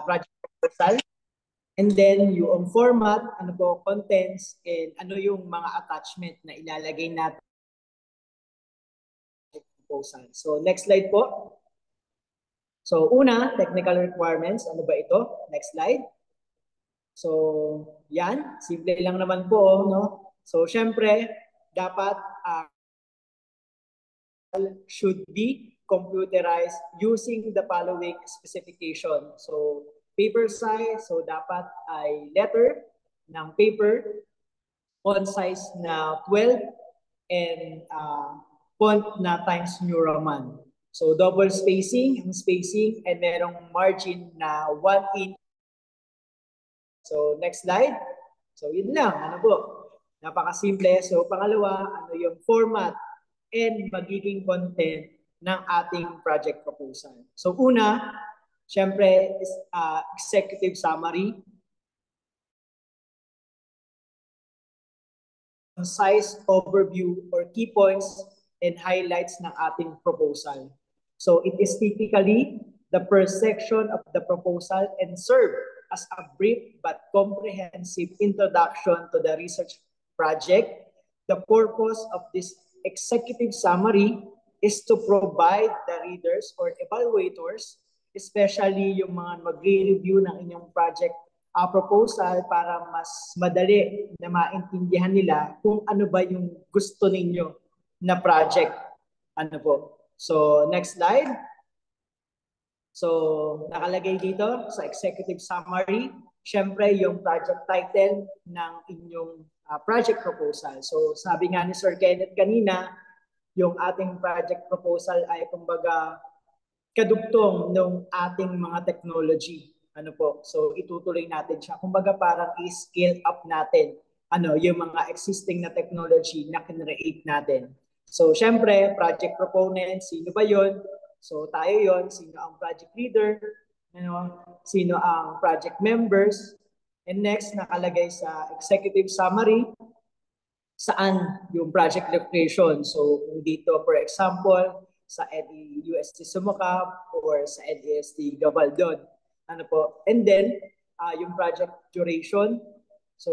project proposal. And then yung format, ano po, contents, and ano yung mga attachment na ilalagay natin sa proposal. So next slide po. So una, technical requirements. Ano ba ito? Next slide. So yan, simple lang naman po, no? So syempre, dapat should be computerized using the following specification. So paper size, so dapat ay letter ng paper, font size na 12, and font na Times New Roman. So double spacing, and merong margin na 1 inch. So next slide. So yun lang, ano po? Napakasimple. So pangalawa, ano yung format and magiging content ng ating project proposal. So una, syempre, is executive summary, concise overview or key points and highlights ng ating proposal. So it is typically the first section of the proposal and serve as a brief but comprehensive introduction to the research project. The purpose of this executive summary is to provide the readers or evaluators, especially yung mga magre-review ng inyong project proposal, para mas madali na maintindihan nila kung ano ba yung gusto ninyo na project. Ano po? So, next slide. So, nakalagay dito sa executive summary, syempre yung project title ng inyong project proposal. So, sabi nga ni Sir Kenneth kanina, yung ating project proposal ay kumbaga kadugtong ng ating mga technology. Ano po? So itutuloy natin siya. Kumbaga parang i-scale up natin yung mga existing na technology na kinreate natin. So syempre, project proponent, sino ba yon? So tayo yon, sino ang project leader, sino ang project members. And next, nakalagay sa executive summary, saan yung project location. So dito, for example, sa EDUST Sumacab or sa EDST Gabaldon. Ano po? And then, yung project duration. So,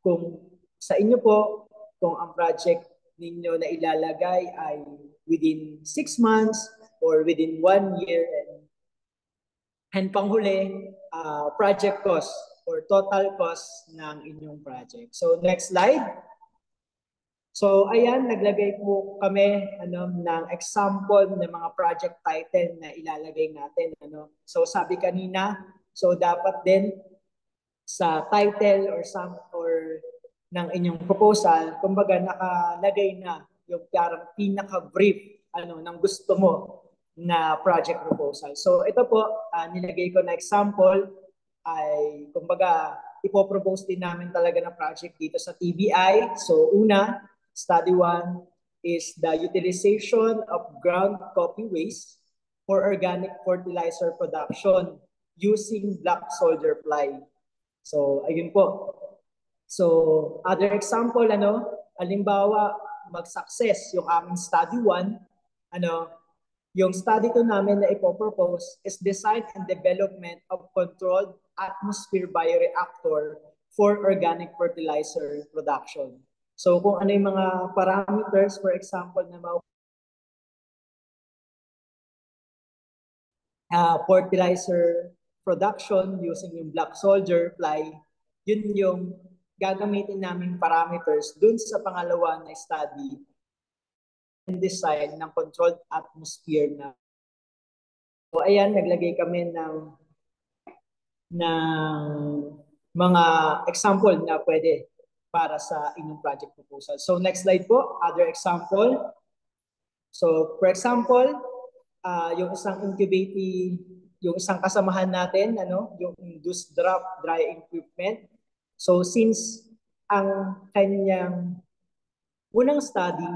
kung sa inyo po, kung ang project ninyo na ilalagay ay within 6 months or within 1 year, and panghuli, project cost or total cost ng inyong project. So, next slide. So ayan, naglagay po kami ng example ng mga project title na ilalagay natin. So sabi kanina, so dapat din sa title or ng inyong proposal, kumbaga nakalagay na yung parang pinaka-brief ng gusto mo na project proposal. So ito po, nilagay ko na example ay kumbaga ipopropose din namin talaga na project dito sa TBI. So una, Study 1 is the utilization of ground coffee waste for organic fertilizer production using black soldier fly. So, ayun po. So, other example, halimbawa, mag-success yung aming study 1, yung study 2 namin na ipopropose is design and development of controlled atmosphere bioreactor for organic fertilizer production. So kung ano yung mga parameters, for example, na fertilizer production using yung black soldier fly, yun yung gagamitin namin parameters dun sa pangalawa na study and design ng controlled atmosphere na. So ayan, naglagay kami ng mga example na pwede para sa inyong project proposal. So next slide po, other example. So for example, yung isang incubating, yung isang kasamahan natin, yung induced drop dry equipment. So since ang kanyang unang study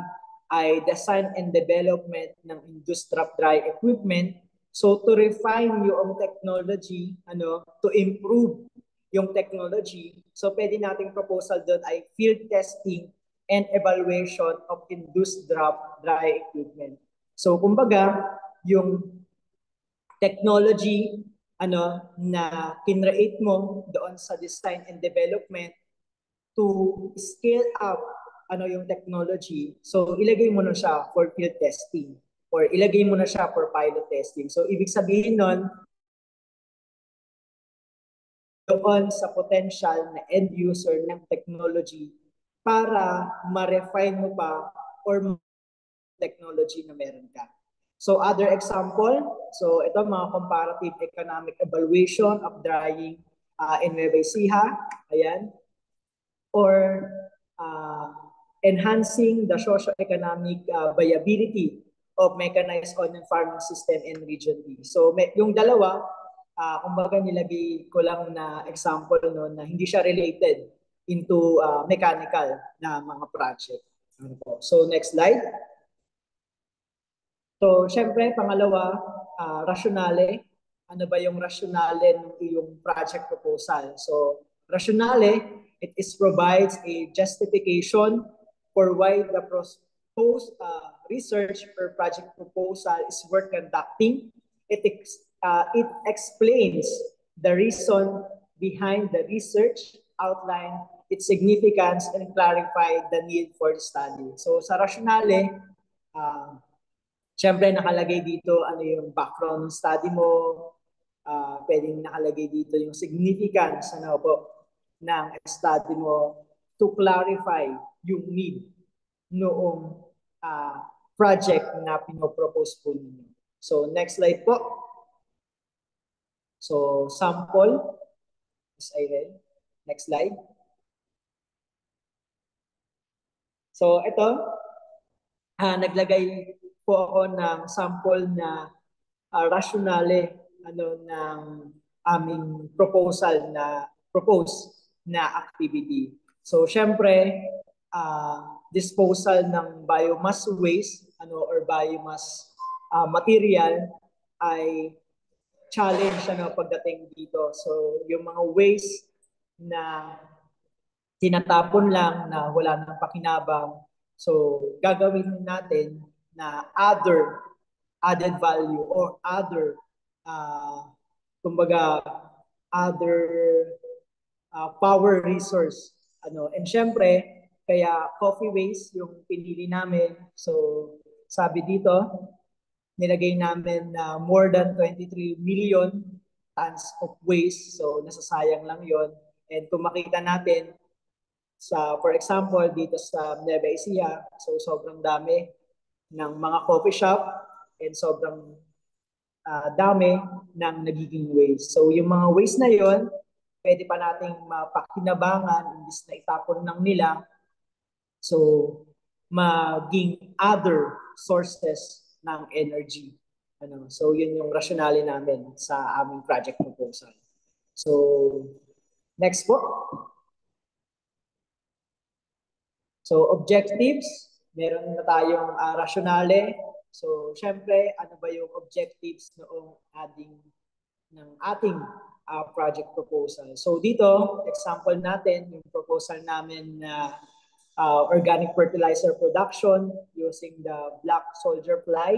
ay design and development ng induced drop dry equipment, so to refine yung technology, to improve yung technology, so pwede nating proposal doon ay field testing and evaluation of induced drop dry equipment. So kumbaga, yung technology na kinreate mo doon sa design and development to scale up yung technology. So ilagay mo na siya for field testing or ilagay mo na siya for pilot testing. So ibig sabihin nun, doon sa potential na end user ng technology para ma-refine mo pa or technology na meron ka. So other example, so ito mga comparative economic evaluation of drying in Nueva Ecija, ayan, or enhancing the socio-economic viability of mechanized on farming system in Region B. So yung dalawa, kumbaga nilagay ko lang na example na hindi siya related into mechanical na mga project. So next slide. So, syempre, pangalawa, rationale. Ano ba yung rationale ng iyong project proposal? So, rationale, it provides a justification for why the proposed research or project proposal is worth conducting. It explains the reason behind the research, outline its significance, and clarify the need for the study. So, sa rationale, siyempre nakalagay dito ano yung background ng study mo, pwedeng nakalagay dito yung significance ng study mo to clarify yung need noong project na pinopropose po ninyo. So next slide po. So sample, next slide. So ito, naglagay po ako ng sample na rationale ng aming proposal na activity. So syempre, disposal ng biomass waste or biomass material ay challenge pagdating dito. So yung mga waste na tinatapon lang na wala nang pakinabang, so gagawin natin na other added value or other kumbaga other power resource and syempre kaya coffee waste yung pinili namin. So sabi dito nilagay namin na more than 23 million tons of waste, so nasasayang lang yon. And kung makita natin for example dito sa Nueva Ecija, so sobrang dami ng mga coffee shop and sobrang dami ng nagiging waste. So yung mga waste na yon, pwede pa nating mapakinabangan imbis na itapon lang nila. So maging other sources ng energy. So yun yung rationale namin sa aming project proposal. So next po. So objectives, meron na tayong rationale. So syempre, ano ba yung objectives noong ating project proposal? So dito, example natin, yung proposal namin na organic fertilizer production using the black soldier fly.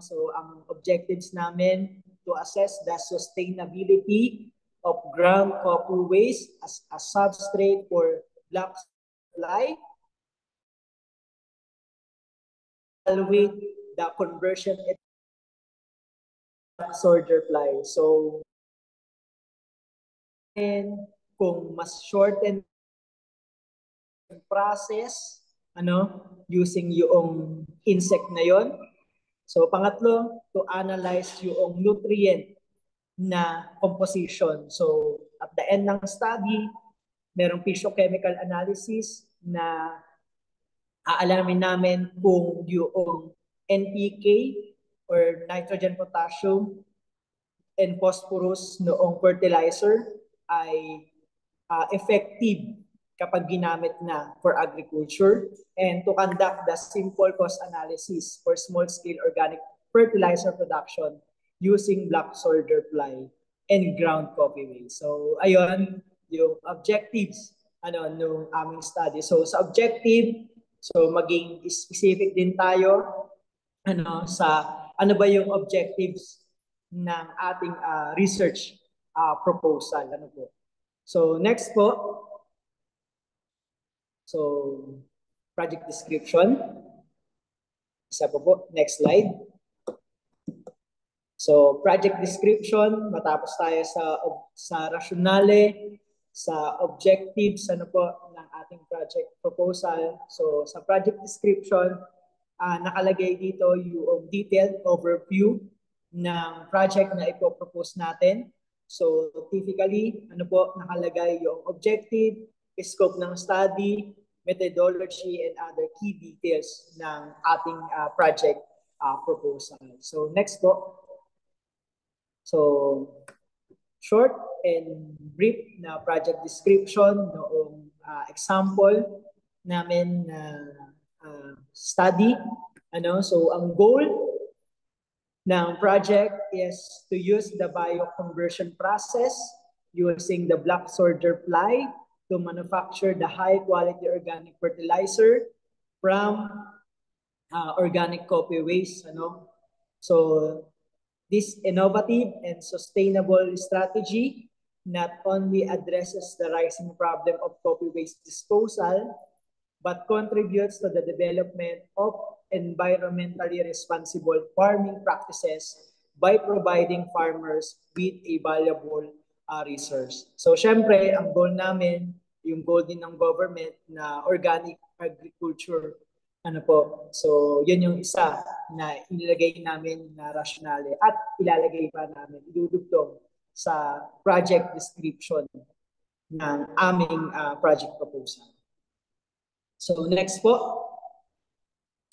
So ang objectives namin to assess the sustainability of ground coffee waste as a substrate for black fly, evaluate the conversion of soldier fly. So, kung mas shorten process, using yung insect na yon. So, pangatlo, to analyze yung nutrient na composition. So, at the end ng study, merong physiochemical analysis na aalamin namin kung yung NPK or nitrogen, potassium, and phosphorus noong fertilizer ay effective kapag ginamit na for agriculture, and to conduct the simple cost analysis for small-scale organic fertilizer production using black soldier fly and ground coffee waste. So, ayun, yung objectives nung aming study. So, sa objective, so maging specific din tayo sa ano ba yung objectives ng ating research proposal. Ano po? So next po, so project description. Isa po, next slide. So project description, matapos tayo sa rationale, sa objectives ano po ng ating project proposal. So sa project description, nakalagay dito yung detailed overview ng project na ipopropose natin. So typically, ano po, nakalagay yung objective, scope ng study, methodology, and other key details ng ating project proposal. So next po. So short and brief na project description noong example namin na study. So ang goal ng project is to use the bioconversion process using the black soldier fly to manufacture the high quality organic fertilizer from organic coffee waste. So this innovative and sustainable strategy not only addresses the rising problem of coffee waste disposal, but contributes to the development of environmentally responsible farming practices by providing farmers with a valuable resource. So syempre, ang goal namin, yung goal din ng government na organic agriculture. So yun yung isa na inilagay namin na rationale at ilalagay pa namin, idudugtong sa project description ng aming project proposal. So next po.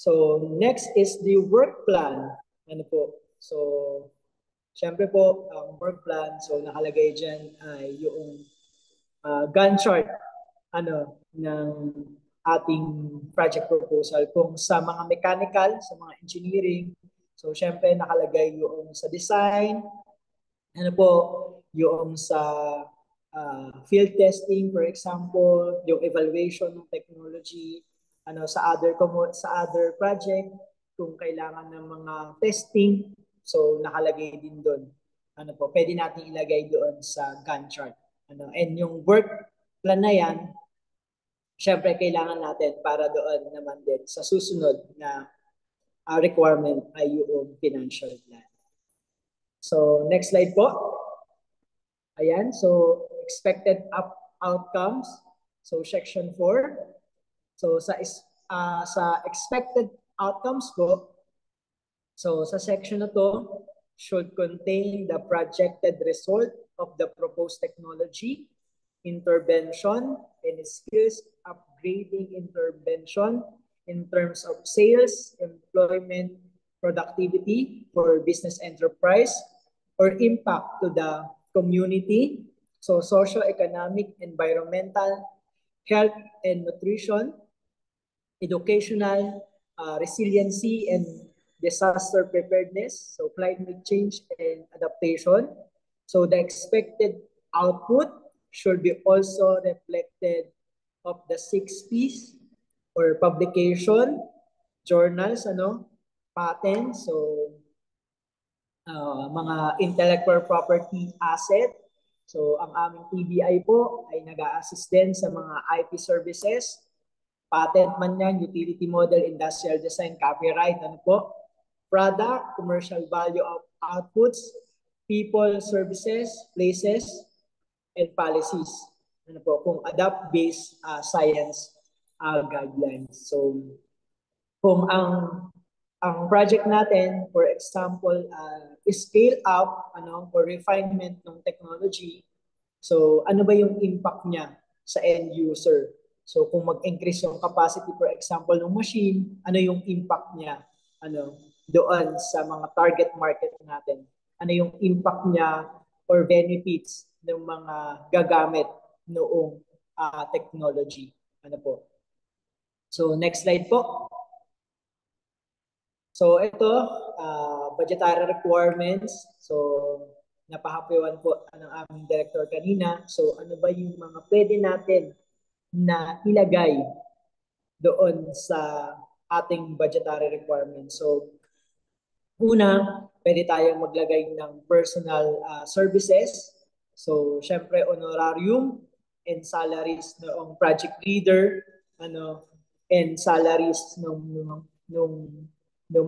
So next is the work plan. So syempre po, ang work plan, so nakalagay dyan ay yung Gantt chart ng ating project proposal. Kung sa mga mechanical, sa mga engineering, so syempre nakalagay yung sa design, yung sa field testing, for example, yung evaluation ng technology, sa other project, kung kailangan ng mga testing, so nakalagay din doon. Pwede natin ilagay doon sa Gantt chart. And yung work plan na yan, syempre kailangan natin para doon naman din sa susunod na requirement ay yung financial plan. So next slide po. Ayan, so expected outcomes. So section 4. So sa expected outcomes po, so sa section na to should contain the projected result of the proposed technology, intervention, and skills upgrading intervention in terms of sales, employment, productivity for business enterprise, or impact to the community, so socio-economic, environmental, health and nutrition, educational, resiliency and disaster preparedness, so climate change and adaptation. So the expected output should be also reflected of the 6 P's or publication, journals, patents, so mga intellectual property asset. So ang aming TBI po ay nag-a-assist din sa mga IP services, patent man yan, utility model, industrial design, copyright, product, commercial value of outputs, people, services, places, and policies. Kung adapt-based science guidelines. So kung ang project natin, for example, scale up or refinement ng technology, so ano ba yung impact niya sa end user? So kung mag-increase yung capacity, for example, ng machine, ano yung impact niya doon sa mga target market natin? Ano yung impact niya or benefits ng mga gagamit noong technology? So next slide po. So ito, budgetary requirements. So napahapiwan po ng aming director kanina. So ano ba yung mga pwede natin na ilagay doon sa ating budgetary requirements? So Una, pwede tayong maglagay ng personal services. So, syempre, honorarium and salaries ng project leader, and salaries ng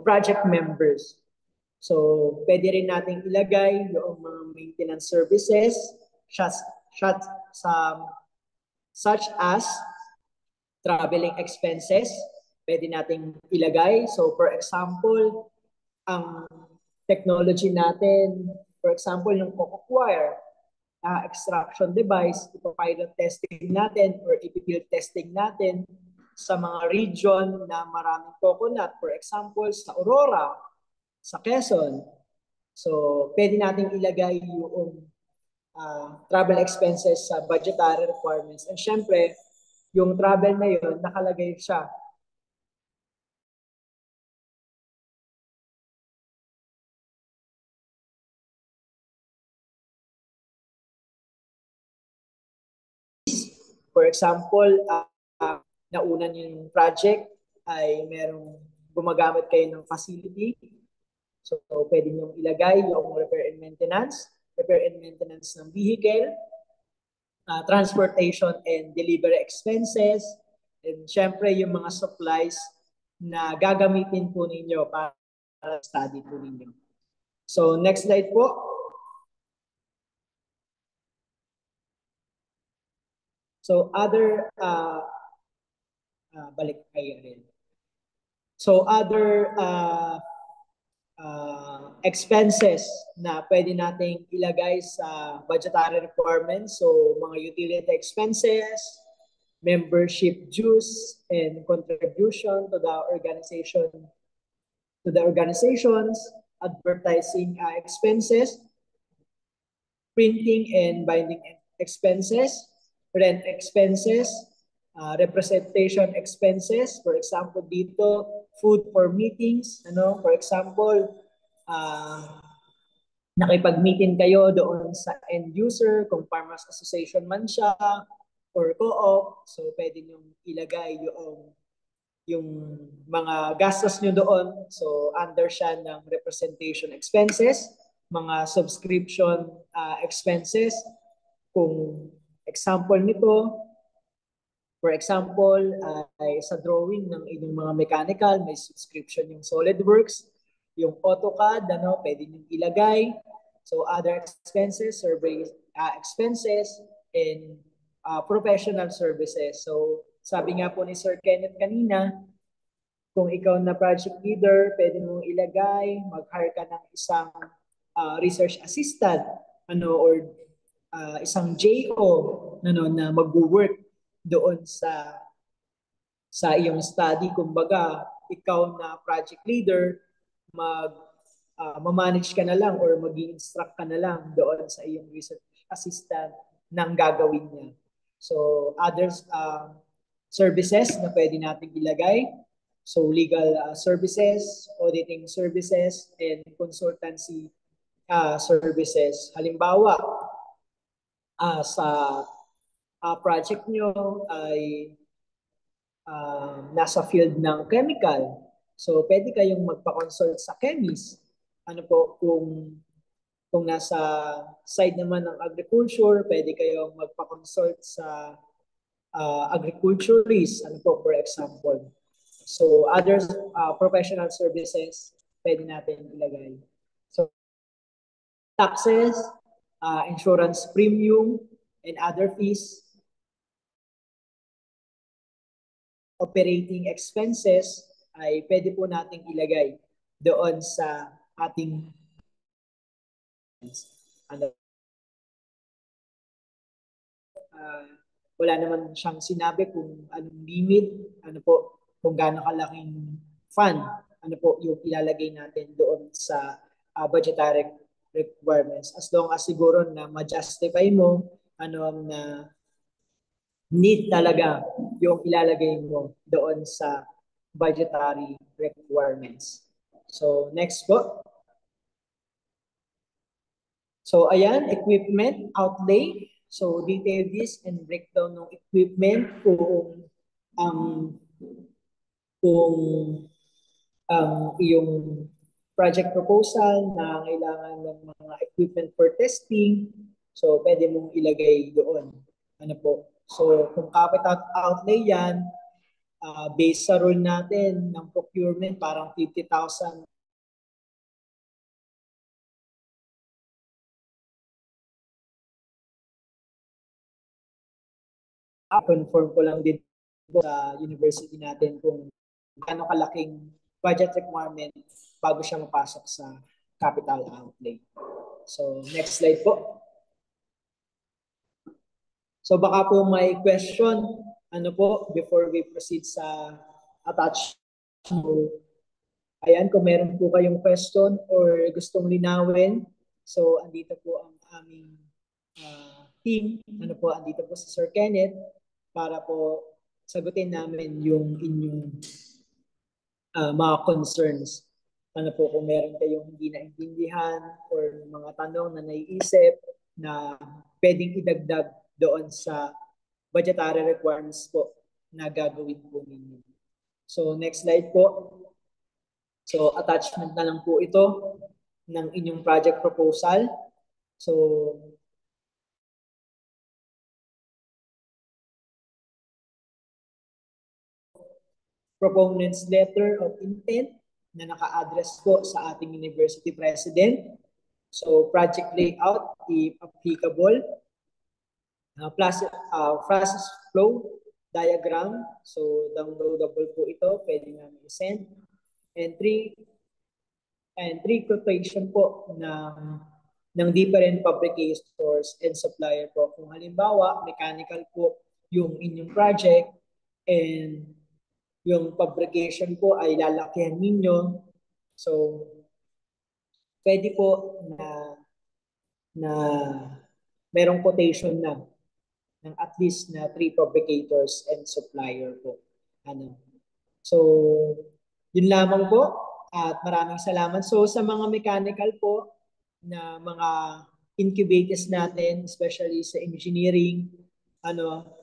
project members. So, pwede rin nating ilagay yung mga maintenance services such, such, sa, such as traveling expenses. Pwede nating ilagay. So, for example, ang technology natin, for example, yung Coco-Wire, extraction device, ipapilot testing natin or ipifield testing natin sa mga region na maraming coconut. For example, sa Aurora, sa Quezon. So, pwede nating ilagay yung travel expenses sa budgetary requirements. And syempre, yung travel na yun, nakalagay siya for example, naunan yung project ay merong gumagamit kayo ng facility. So, pwede nyo ilagay yung repair and maintenance ng vehicle, transportation and delivery expenses, and syempre yung mga supplies na gagamitin po ninyo para study po ninyo. So, next slide po. So, other, balik kayo rin. So, other expenses na pwede nating ilagay sa budgetary requirements. So, mga utility expenses, membership dues, and contribution to the organizations, advertising expenses, printing and binding expenses, rent expenses, representation expenses. For example, dito, food for meetings. For example, nakipag-meeting kayo doon sa end user, kung farmers association man siya, or co-op. So, pwede nyo ilagay yung mga gastos nyo doon. So, under siya ng representation expenses, mga subscription expenses. Kung example nito, for example, ay sa drawing ng inyong mga mechanical, may subscription yung SolidWorks, yung AutoCAD, pwede nyo ilagay. So, other expenses, survey expenses, and professional services. So, sabi nga po ni Sir Kenneth kanina, kung ikaw na project leader, pwede mong ilagay, mag-hire ka ng isang research assistant, or isang JO, na mag-work doon sa iyong study. Kumbaga, ikaw na project leader, ma-manage ka na lang or mag-i-instruct ka na lang doon sa iyong research assistant ng gagawin niya. So, others services na pwede natin ilagay. So, legal services, auditing services, and consultancy services. Halimbawa, sa project nyo ay nasa field ng chemical. So, pwede kayong magpa-consult sa chemist. Kung nasa side naman ng agriculture, pwede kayong magpa-consult sa agriculturist, for example. So, other professional services, pwede natin ilagay. So, taxes, insurance premium, and other fees, operating expenses, ay pwede po nating ilagay doon sa ating wala naman siyang sinabi kung anong limit, kung gaano kalaking fund, yung ilalagay natin doon sa budgetary requirements. As long as siguro na ma-justify mo, na need talaga yung ilalagay mo doon sa budgetary requirements. So, next po. So, ayan, equipment outlay. So, detail this and breakdown ng equipment kung iyong project proposal na kailangan ng mga equipment for testing. So, pwede mong ilagay doon. Ano po? So, kung capital outlay yan, based sa rule natin ng procurement, parang 50,000 conform ko lang din sa university natin kung gaano kalaking budget requirement bago siya mapasok sa capital outlay. So, next slide po. So, baka po may question, ano po, before we proceed sa attached. So, ayan, kung meron po kayong question or gustong linawin, so, andito po ang aming team, ano po, andito po si Sir Kenneth para po sagutin namin yung inyong mga concerns. Ano po kung meron kayong hindi naintindihan or mga tanong na naiisip na pwedeng idagdag doon sa budgetary requirements po na gagawin po ninyo. So next slide po. So attachment na lang po ito ng inyong project proposal. So proponent's letter of intent na naka-address po sa ating university president. So project layout, if applicable, process flow diagram. So downloadable po ito, pwede namin i-send. And three quotation po ng different fabricators and supplier po. Kung halimbawa, mechanical po yung inyong project and yung fabrication po ay lalakihan ninyo. So, pwede po na merong quotation na ng at least na 3 fabricators and supplier po. Ano. So, yun lamang po at maraming salamat. So, sa mga mechanical po na mga incubators natin, especially sa engineering, ano,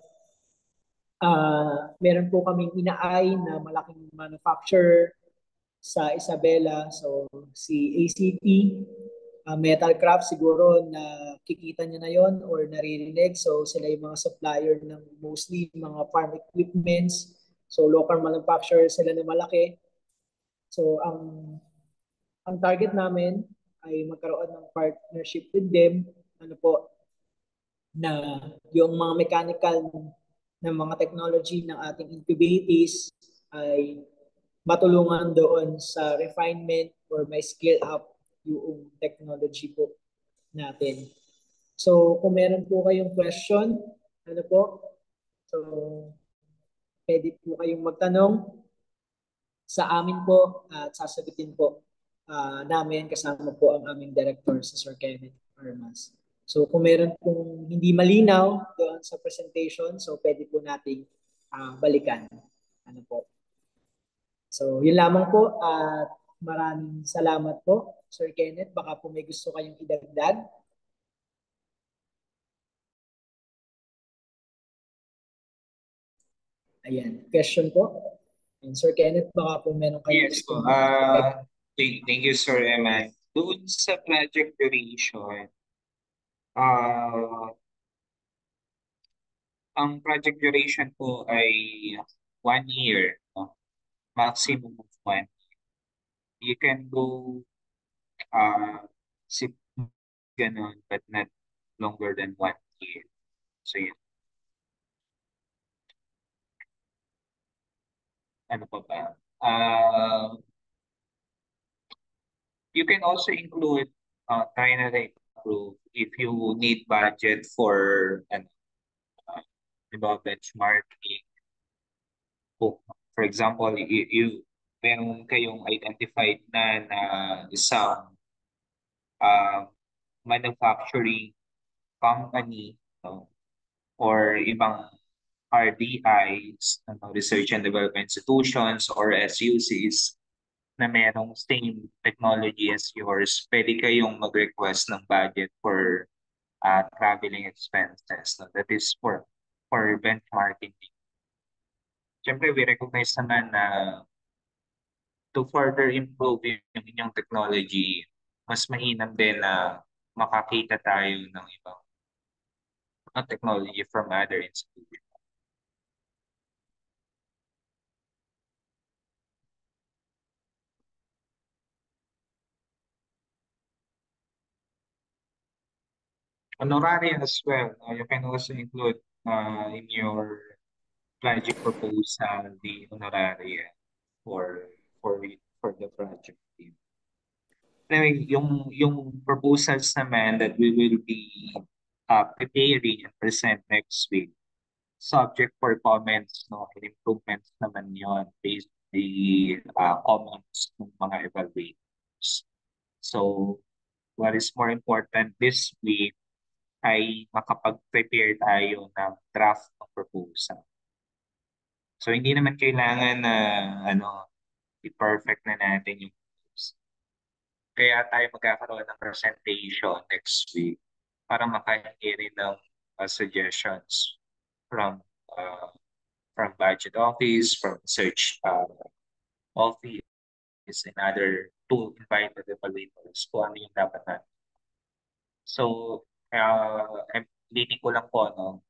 meron po kaming inaay na malaking manufacturer sa Isabela. So, si ACT, Metalcraft siguro na kikita niya na yon or naririnig. So, sila yung mga supplier ng mostly mga farm equipments. So, local manufacturer sila na malaki. So, ang target namin ay magkaroon ng partnership with them. Ano po, na yung mga mechanical ng mga technology ng ating incubators ay matulungan doon sa refinement or may skill up yung technology po natin. So, kung meron po kayong question, ano po, so, pwede po kayong magtanong sa amin po at sasagutin po namin kasama po ang aming director si Sir Kenneth Armas. So, kung meron pong hindi malinaw doon sa presentation, so pwede po nating balikan. Ano po. So, yun lamang po at maraming salamat po, Sir Kenneth. Baka po may gusto kayong idagdag. Ayan, question po. And Sir Kenneth, baka po meron kayong Yes gusto. po. Thank you, Sir Eman. Doon sa project duration, ang project duration po ay 1 year, no? Maximum of 1 year. You can go sip ganon, but not longer than 1 year. So yun. Ano pa ba? You can also include trinary proof if you need budget for benchmarking. For example, meron kayong identified na isang uh, manufacturing company, no, or ibang RDIs, research and development institutions, or SUCs na merong same technology as yours, pwede kayong mag-request ng budget for traveling expenses. No? That is for benchmarking. Siyempre, we recognize naman na to further improve yung inyong technology, mas mainam din na makakita tayo ng ibang technology from other institutions. Honoraria as well. You can also include in your project proposal the honoraria for for the project team. Anyway, yung proposals naman that we will be preparing and present next week, subject for comments, no, and improvements naman yon based on the comments ng mga evaluators. So, what is more important this week ay makapag-prepare tayo ng draft ng proposal. So, hindi naman kailangan na i-perfect na natin yung proposal. Kaya tayo magkakaroon ng presentation next week para makahingi rin ng suggestions from uh, from budget office, from search office, and other two invited evaluators kung ano yung dapat natin. So, I'm leading ko lang po, no?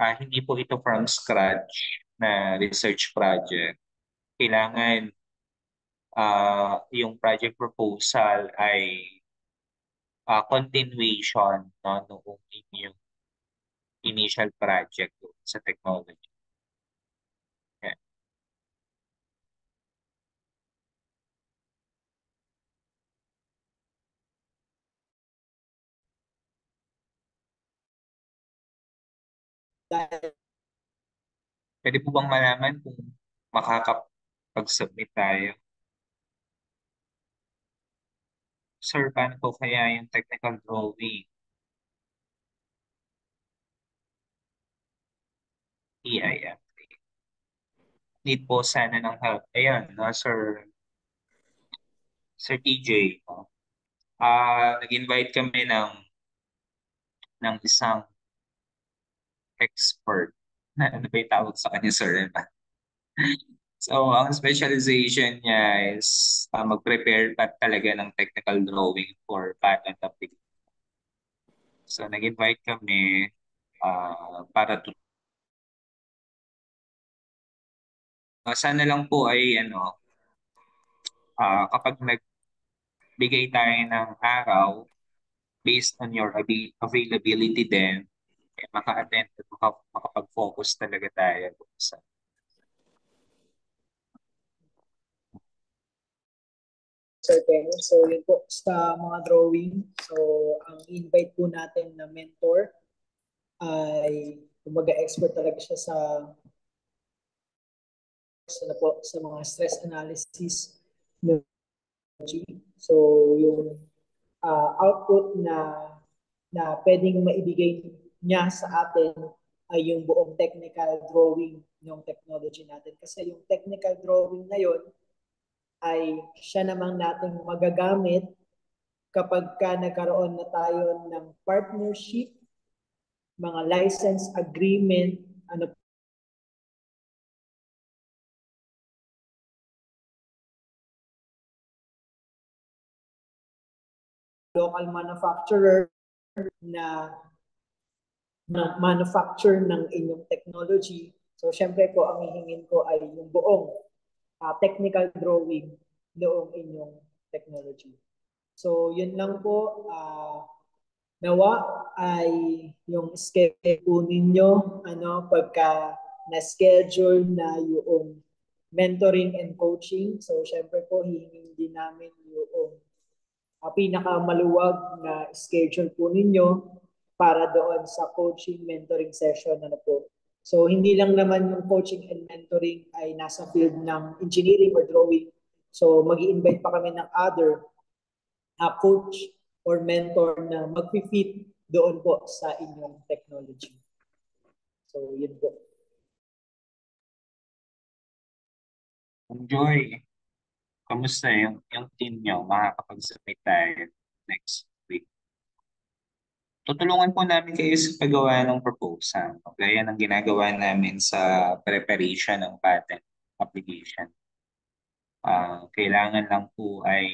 Hindi po ito from scratch na research project. Kailangan yung project proposal ay continuation, no, noong inyong initial project sa technology. Yeah. Dahil Pwede po bang malaman kung makakapag-submit tayo? Sir, paano po kaya yung technical drawing? EIM. Need po sana ng help. Ayan, no, Sir TJ. No? Nag-invite kami ng isang expert. Ano ba yung tawag sa kanya, sir? So, ang specialization niya is mag-prepare pa talaga ng technical drawing for patent application. So, nag-invite kami para sana lang po ay kapag nagbigay tayo ng araw based on your availability din, maka-attend at makapag-focus talaga tayo sa Sir Ken, so yun po sa mga drawing. So, ang invite po natin na mentor ay kumbaga expert talaga siya sa mga stress analysis. So, yung output na pwedeng maibigay niya sa atin ay yung buong technical drawing ng technology natin. Kasi yung technical drawing na yon ay siya namang nating magagamit kapag ka nagkaroon na tayo ng partnership, mga license agreement, local manufacturer na manufacture ng inyong technology. So, syempre po, ang hihingin ko ay yung buong technical drawing noong inyong technology. So, yun lang po. Nawa ay yung schedule po ninyo, pagka na-schedule na yung mentoring and coaching. So, syempre po, hihingin din namin yung pinakamaluwag na schedule po ninyo para doon sa coaching mentoring session po. So hindi lang naman yung coaching and mentoring ay nasa field ng engineering or drawing. So mag-i-invite pa kami ng other coach or mentor na mag-fit doon po sa inyong technology. So yun po. Enjoy. Kamusta yung team nyo? Makakapag-submit tayo next week. Tutulungan po namin kayo sa paggawa ng proposal. Gaya ng ginagawa namin sa preparation ng patent application. Kailangan lang po ay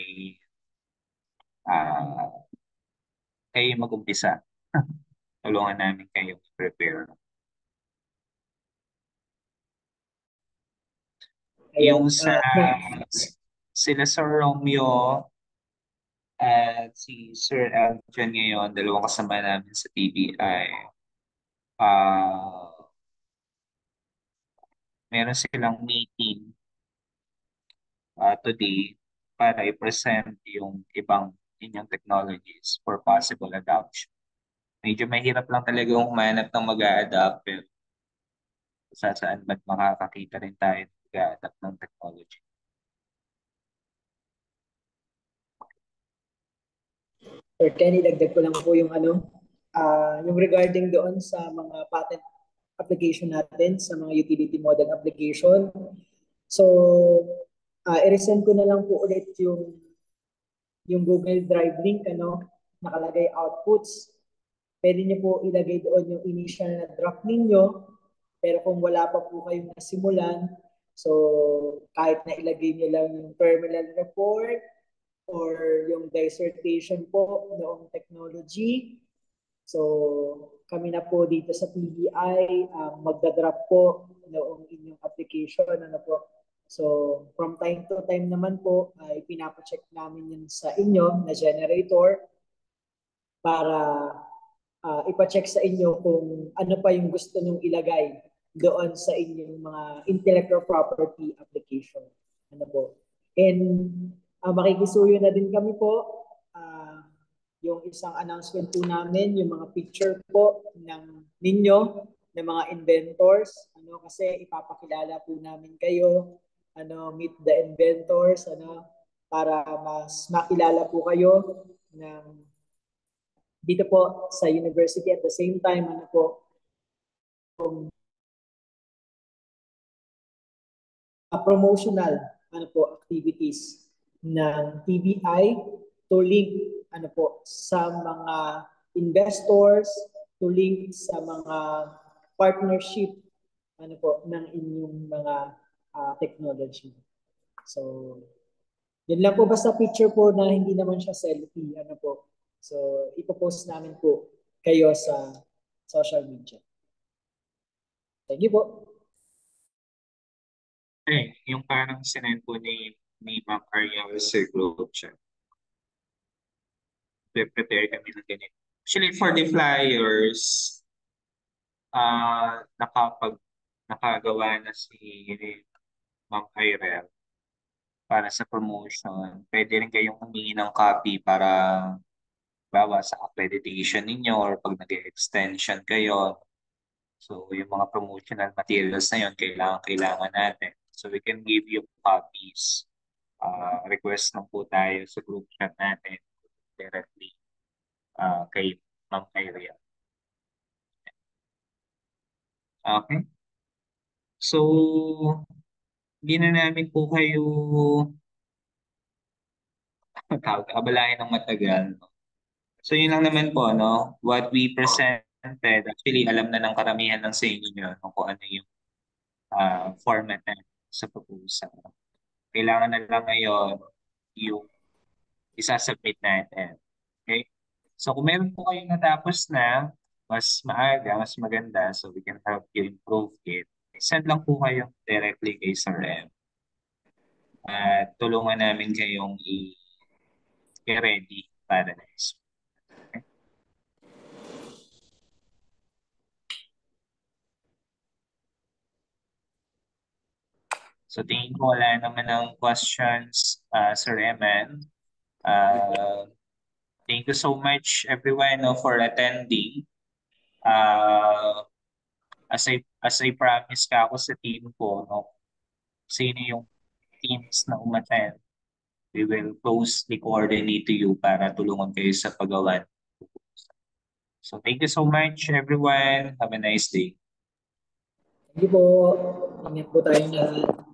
ah, kayo mag-umpisa. Tulungan namin kayo prepare. Ayun. Yung sa sila Sir Romeo at si Sir Elton ngayon, dalawang kasama namin sa TBI. Ah, meron silang meeting today para i-present yung ibang inyong technologies for possible adoption. Medyo mahirap lang talaga yung humanap ng mag-a-adapt, pero sa saan ba't makakakita rin tayo ng mag-a-adapt ng technology. Sir Kenny, dagdag ko lang po yung yung regarding doon sa mga patent application natin, sa mga utility model application. So, i-resend ko na lang po ulit yung Google Drive link, nakalagay outputs. Pwede niyo po ilagay doon yung initial na draft ninyo, pero kung wala pa po kayong nasimulan, so kahit na ilagay niyo lang yung terminal report or yung dissertation po noong technology. So kami na po dito sa PBI, magdadrop po noong inyong application. So from time to time naman po, ay pinapacheck namin yun sa inyo na generator para ipacheck sa inyo kung ano pa yung gusto nyong ilagay doon sa inyong mga intellectual property application. Ano po. And makikisuyo na din kami po. Yung isang announcement po namin, yung mga picture po ng ninyo, ng mga inventors, kasi ipapakilala po namin kayo, meet the inventors, para mas makilala po kayo ng dito po sa university at the same time promotional activities ng TBI to link sa mga investors, to link sa mga partnership ng inyong mga technology. So yun lang po, basta picture po na hindi naman siya selfie, So, ipopost namin po kayo sa social media. Thank you po. Yung parang sinend po ni Ma'am Ariel sa group chat. Prepare kami ng ganito. Actually, for the flyers, nakagawa na si Ma'am Irel para sa promotion. Pwede rin kayong humingi ng copy para bawa sa accreditation ninyo or pag nag-extension kayo. So, yung mga promotional materials na yun, kailangan natin. So, we can give you copies. Request lang po tayo sa group chat natin directly kay Ma'am Irel. Okay? So, hindi na namin po kayo abalahin ng matagal. So yun lang naman po, no? What we presented, actually alam na ng karamihan ng sa inyo no, kung ano yung format na sa proposal. Kailangan na lang ngayon yung isasubmit natin. Okay? So kung meron po kayo natapos na, mas maaga, mas maganda, so we can help you improve it. Send lang po kayo directly kay Sir M. At tulungan namin kayong i-ready para next. Okay? So tingin ko wala naman ng questions, Sir Eman. Thank you so much everyone no, for attending. Uh, as I promise ka ako sa team ko, no, sino yung teams na umattend, we will closely coordinate to you para tulungan kayo sa paggawa. So thank you so much everyone. Have a nice day. Thank you po. Ingat po tayong lahat.